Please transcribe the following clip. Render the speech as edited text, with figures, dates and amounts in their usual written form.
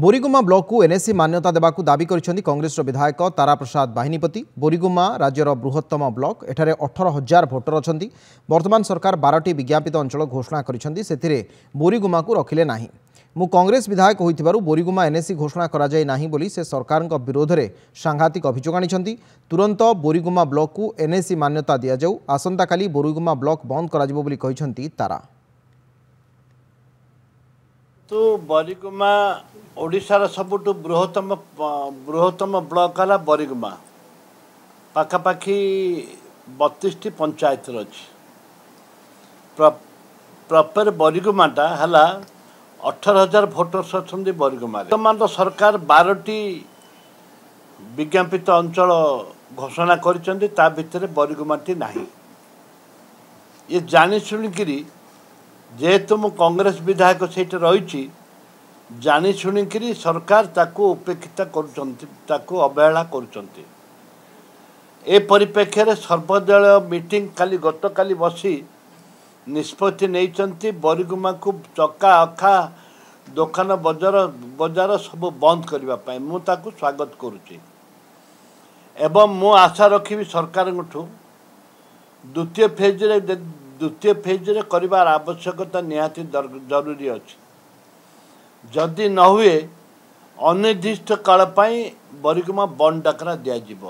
Boriguma block को NAC मान्यता देवाक दाबी कर कांग्रेस विधायक तारा प्रसाद बाहिनीपति। बोरीगुमा राज्यर बृहत्तम ब्लॉक। एठारे 18,000 भोटर अच्छा। वर्तमान सरकार 12टी विज्ञापित अंचल घोषणा कर बोरीगुमा को रखिले नाही। मु कांग्रेस विधायक होइथिबारु बोरीगुमा एनएसी घोषणा करा जाय नाही बोली से सरकार विरोध में सांघातिक अभियोग आनी। तुरंत बोरीगुमा ब्लॉक को एनएसी मान्यता दि जाऊ। आसंता काली बोरीगुमा ब्लॉक बंद करा जिवो बोली कहिसंती तारा। तो बोरीगुमा ओडिशार सबुठ बृहत्तम ब्लॉक है बोरीगुमा। पाखापाखि 32टी पंचायत अच्छी। प्रॉपर बोरीगुमाटा है 18,000 भोटर्स अच्छा बोरीगुमा। तो सरकार 12टी विज्ञापित अंचल घोषणा कर भितर बोरीगुमाटी नहीं। ये जानी शुणिकी जेहेतु मु कांग्रेस विधायक से रही जानी शुणिकी सरकार ताकू उपेक्षित कर अवहेला कर परिप्रेक्षी में सर्वदलीय मीटिंग गत काली बसी निष्पत्ति नहीं बोरीगुमा को चका अखा दुकान बजार सब बंद करने मुझे स्वागत करुच्ची। एवं मु आशा रखी सरकार द्वितीय फेज रे करिवार आवश्यकता निहाती जरूरी अच्छी। जदि न हुए अनिर्दिष्ट काल बोरीगुमा बंद डाकरा दिज्व।